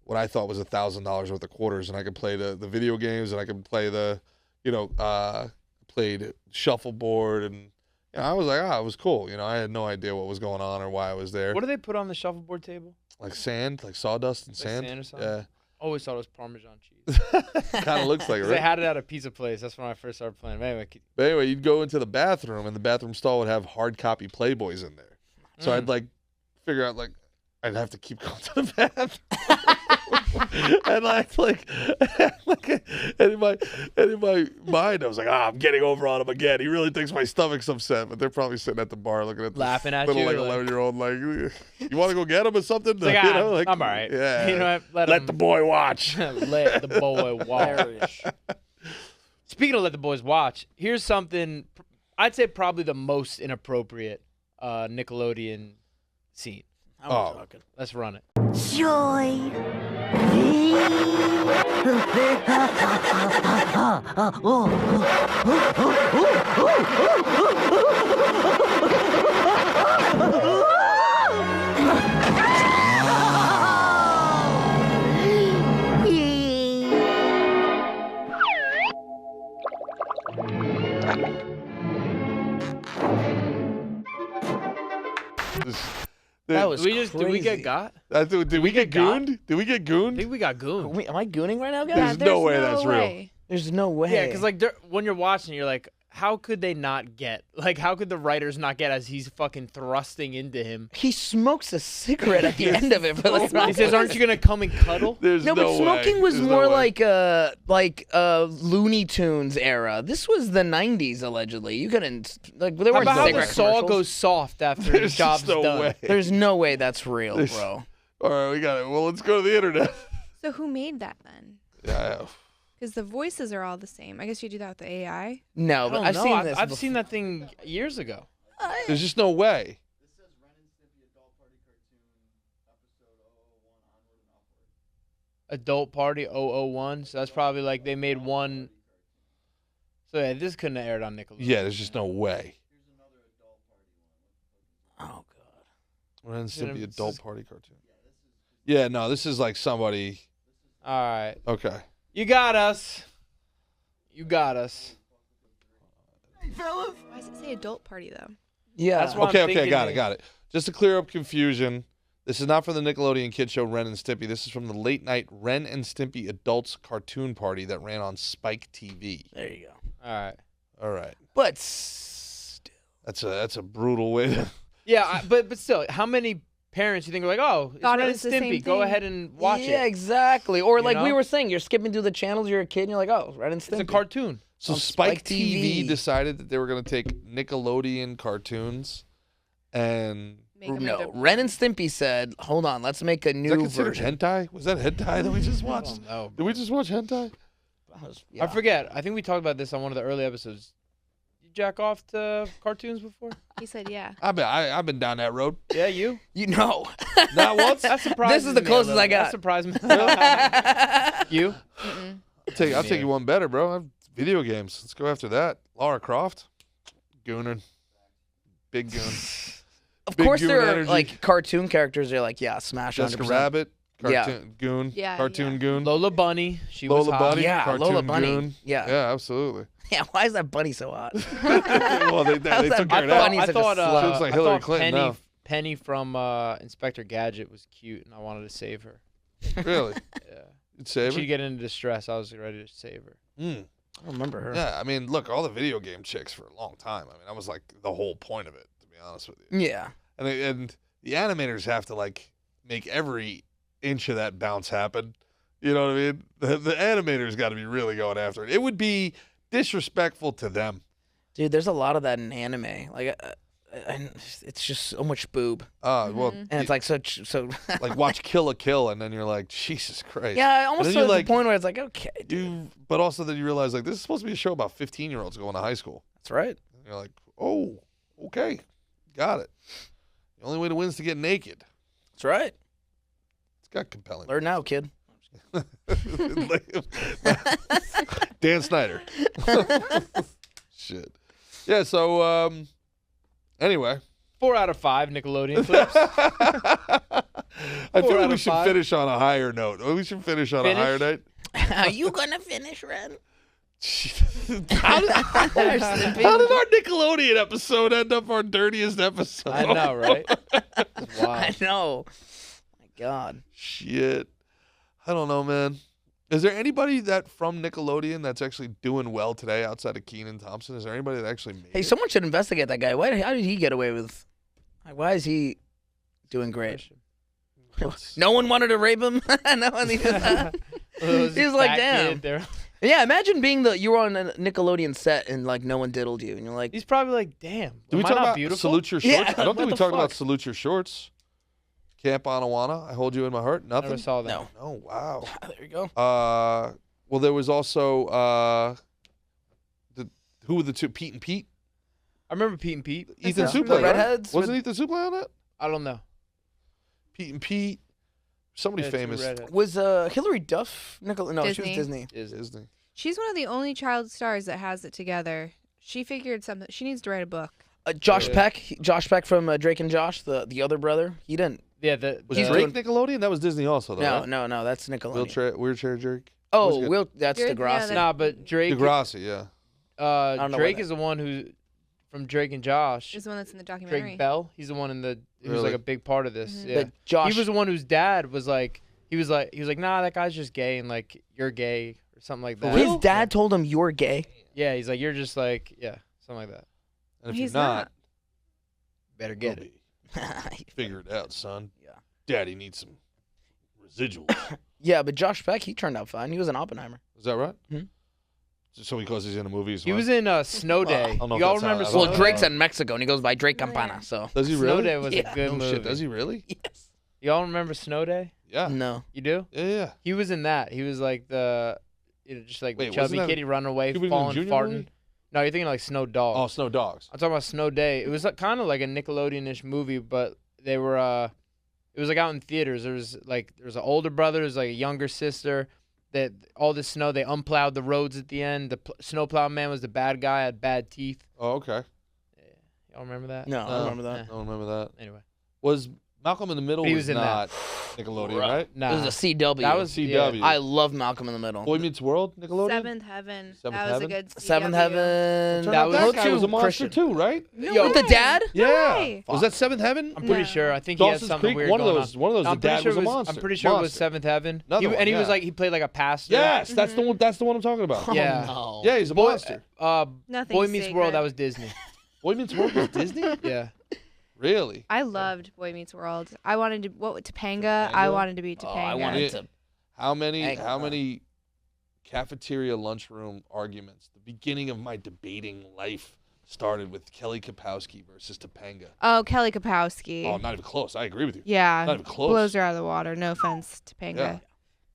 what I thought was $1,000 worth of quarters, and I could play the video games, and I could play the, you know, played shuffleboard, and you know, I was like, it was cool. You know, I had no idea what was going on or why I was there. What do they put on the shuffleboard table? Like sand, like sawdust and Like sand. sand or something? Yeah. Always thought it was Parmesan cheese. Kind of looks like it, right? They had it at a pizza place. That's when I first started playing. But anyway, you'd go into the bathroom, and the bathroom stall would have hard copy Playboys in there. So I'd like figure out like I'd have to keep going to the bathroom. And and in my mind, I was like, I'm getting over on him again. He really thinks my stomach's upset. But they're probably sitting at the bar looking at this laughing at little you, like like- 11-year-old like, you want to go get him or something? Like, You know, like, I'm all right. Yeah. You know what? Let the boy watch. Let the boy watch. Speaking of let the boys watch, here's something I'd say probably the most inappropriate Nickelodeon scene. Let's run it. Joy. That was Did we get got? Did we get gooned? Did we get gooned? I think we got gooned. Am I gooning right now, guys? There's no way that's real. There's no way. Yeah, because like when you're watching, you're like, how could they not get? Like, how could the writers not get as he's fucking thrusting into him? He smokes a cigarette at the end of it. But He says, "Aren't you gonna come and cuddle?" There's no, but smoking way. was There's more no way. like Looney Tunes era. This was the '90s allegedly. You couldn't like there How weren't about how the cigarette saw commercials. goes soft after There's the job's just no done? way. There's no way that's real, bro. All right, we got it. Well, let's go to the internet. So who made that then? Yeah. Because the voices are all the same. I guess you do that with the AI. No, I but don't I've know. seen this. I've seen that thing years ago. There's just no way. Adult Party 001. So that's probably like they made one. So yeah, this couldn't have aired on Nickelodeon. Yeah, there's just no way. Oh god. Ren and Stimpy adult party cartoon. Yeah, no, this is like somebody. All right. Okay. You got us. You got us. Why does it say adult party though? Yeah. That's what Okay, I'm okay, thinking got it, is- got it. Just to clear up confusion, this is not from the Nickelodeon kid show Ren and Stimpy. This is from the late night Ren and Stimpy adults cartoon party that ran on Spike TV. There you go. All right. But That's a brutal way to. Yeah, but still, how many parents you think are like, oh, it's Thought it Ren was and the Stimpy. same Go thing. ahead and watch yeah, it. exactly. Or You like we know? were saying, you're skipping through the channels. You're a kid, and you're like, oh, Ren and Stimpy. It's a cartoon. So On Spike Spike TV TV decided that they were going to take Nickelodeon cartoons and. Make 'em No, into- Ren and Stimpy said, hold on, let's make a Is that new considered version. hentai? Was that hentai that we just watched? don't know, Did we just watch hentai? Yeah. I forget. I think we talked about this on one of the early episodes. You jack off to cartoons before? He said, yeah. I've been down that road. Yeah, you? You know. Not once. That surprises This is the me a closest little. I got. That surprised me. You? I'll take you one better, bro. I have video games. Let's go after that. Lara Croft, Gooner, big goon. Of Big course, goon there are energy. like cartoon characters. They're like, yeah, smash. Jessica 100%. Rabbit, Yeah. cartoon goon, Yeah, cartoon yeah. goon. Lola Bunny. She was Lola hot. Bunny, Yeah, cartoon Lola Bunny. goon. Yeah. Yeah, absolutely. Yeah, why is that bunny so hot? Well, they How's took that her I out. thought, Bunny's I such a thought, slut. She looks like I Hillary thought Clinton Penny, now. Penny from Inspector Gadget was cute, and I wanted to save her. Really? Yeah. You'd save She'd her? get into distress. I was ready to save her. Mm. I don't remember her. Yeah, I mean, look, all the video game chicks for a long time. I mean, that was like the whole point of it, to be honest with you. Yeah. And the animators have to like make every inch of that bounce happen. You know what I mean? The animators got to be really going after it. It would be disrespectful to them. Dude, there's a lot of that in anime. Like, it's just so much boob. Well, and it's like so. Like watch Kill la Kill, and then you're like, Jesus Christ. Yeah, I almost to like, the point where it's like, okay, dude. But also then you realize like this is supposed to be a show about 15-year-olds going to high school. That's right. And you're like, oh, okay, got it. The only way to win is to get naked. That's right. It's got compelling. Learn now, kid. Dan Snyder. Shit. Yeah. So anyway, 4 out of 5 Nickelodeon clips. I feel like we should finish on a higher note. We should finish on a higher note. Are you gonna finish, Ren? How did our Nickelodeon episode end up our dirtiest episode? I know, right? Wow. I know. My God. Shit. I don't know, man. Is there anybody that from Nickelodeon that's actually doing well today outside of Kenan Thompson? Is there anybody that actually made Hey, it? someone should investigate that guy. How did he get away with? Why is he doing great? No one wanted to rape him. No one needed that. He's like, damn. Yeah, imagine being you were on a Nickelodeon set and like no one diddled you, and you're like, he's probably like, damn. Did we talk about beautiful? Salute Your Shorts? Yeah, I don't think we what the talked about fuck? Salute Your Shorts. Camp Anawana, I Hold You in My Heart. Nothing. Never saw that. No. Oh wow. there you go. Well, there was also who were the two? Pete and Pete. I remember Pete and Pete. Ethan The Suplee, right? redheads Wasn't Ethan Suplee on that? I don't know. Pete and Pete. Somebody Yeah, two famous. redheads. Was Hillary Duff Nickelodeon? No, Disney. she was Disney. Disney. She's one of the only child stars that has it together. She figured something. She needs to write a book. Josh Peck. Josh Peck from Drake and Josh, the other brother. He didn't. Yeah, Was Drake Nickelodeon? That was Disney also, though. No, right? that's Nickelodeon. Wheelchair Drake. Oh, Was it- that's Drake- Degrassi. yeah, Nah, but Drake. Degrassi, yeah. don't know Drake why is the one who, from Drake and Josh. Is the one that's in the documentary. Drake Bell. He's the one in the. He was Really? like a big part of this. Mhm. Yeah. But Josh, He was the one whose dad was like. He was like, nah, that guy's just gay, and like, you're gay or something like that. his dad told him you're gay. Yeah, he's like, you're just like, yeah, something like that. And if He's you're not, not. Better you'll get it. be. Figure it out, son. Yeah. Daddy needs some residuals. Yeah, but Josh Peck, he turned out fine. He was in Oppenheimer. Is that right? Mhm. So because he's in a movie, He was in Snow Day. don't know if Y'all that's how- remember I Snow don't Well, Day? Drake's in Mexico, and he goes by Drake Campana. So Does he Snow really? Day was Yeah. a good No movie. shit. Does he really? yes. Y'all remember Snow Day? Yeah. No. You do? Yeah. He was in that. He was like just like Wait, the chubby wasn't that kid. He running away, Cuba Gooding falling, Jr. farting. movie? No, you're thinking like Snow Dog. Oh, Snow Dogs. I'm talking about Snow Day. It was like, kind of like a Nickelodeon-ish movie, but they were it was like out in theaters. There was an older brother, there was like a younger sister. That all the snow, they unplowed the roads at the end. The snowplow man was the bad guy, had bad teeth. Oh, okay. Y'all remember that? No, I don't remember that. I don't remember that. Anyway, Was Malcolm in the Middle He was was in not Nickelodeon, right? nah. It was a CW. That was CW. I love Malcolm in the Middle. Boy Meets World, Nickelodeon. Seventh Heaven. Seventh That was Heaven? a good CW. Seventh Heaven. Turned That out was- that guy was a Christian. monster too, right? Yo, with the dad? Yeah. way. Was that Seventh Heaven? I'm pretty No. sure. I think he has Dawson's something Creek, weird one of going those. on. One of those. No, The I'm pretty dad sure was a it monster. I'm pretty sure it was Monster. Seventh Heaven. Another one, And he was yeah. like, he played like a pastor. Yes, that's the one. That's the one I'm talking about. Yeah. No. Yeah, he's a monster. Nothing's Boy Meets World, sacred. that was Disney. Boy Meets World was Disney. Yeah. Really? I loved Boy Meets World. I wanted to Topanga. I wanted to be Topanga. I wanted to. How many? Hang How on. many cafeteria lunchroom arguments? The beginning of my debating life started with Kelly Kapowski versus Topanga. Oh, Kelly Kapowski. Oh, not even close. I agree with you. Yeah. Not even close. Blows her out of the water. No offense, Topanga. Yeah.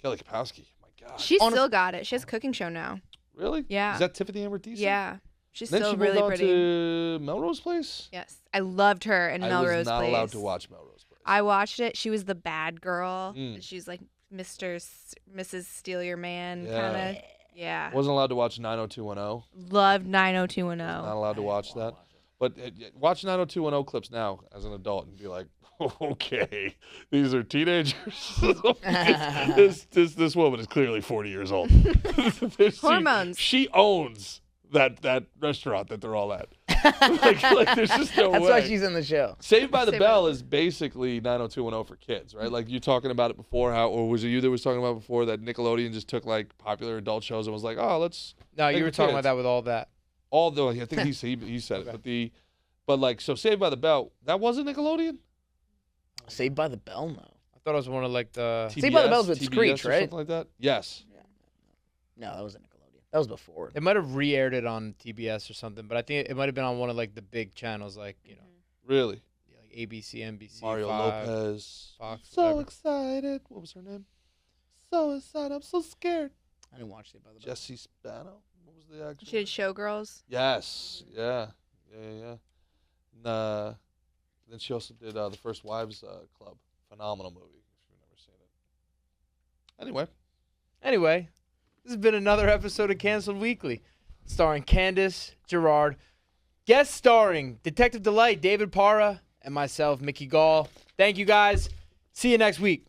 Kelly Kapowski. My God. She's still got it. She has a cooking show now. Really? Yeah. Is that Tiffany Amber Thiessen? Yeah. She's Then still she really moved on pretty. to Melrose Place. Yes. I loved her in I Melrose was not Place. allowed to watch Melrose Place. I watched it. She was the bad girl. Mm. She's like Mrs. Steal Your Man Yeah. kind of. Yeah. Wasn't allowed to watch 90210. Loved Not 90210. allowed to watch that. But watch 90210 clips now as an adult and be like, okay, these are teenagers. this woman is clearly 40 years old. Hormones. She owns that restaurant that they're all at. like there's just no That's way. why she's in the show. Saved by the Saved by Bell the- is basically 90210 for kids, right? Like you're talking about it before, or was it you that was talking about before that Nickelodeon just took like popular adult shows and was like, oh, let's. No, make you were the talking kids. about that with all that. Although I think he said it, but like so Saved by the Bell that wasn't Nickelodeon. Saved by the Bell, no. I thought it was one of like the Saved by the Bell's with TBS Screech, or right? Something like that. Yes. No, that wasn't Nickelodeon. That was before. It might have re-aired it on TBS or something, but I think it might have been on one of like the big channels, like Really? like ABC, NBC, Mario 5, Lopez. Fox. So whatever. excited. What was her name? So excited. I'm so scared. I didn't watch Saved by the Bell. Jessie Spano. What was the actress? She did Showgirls. Yes. Yeah. And, then she also did The First Wives Club. Phenomenal movie. If you've never seen it. Anyway, this has been another episode of Canceled Weekly, starring Candace Gerard, guest starring Detective Delight, David Parra, and myself, Mickey Gall. Thank you guys. See you next week.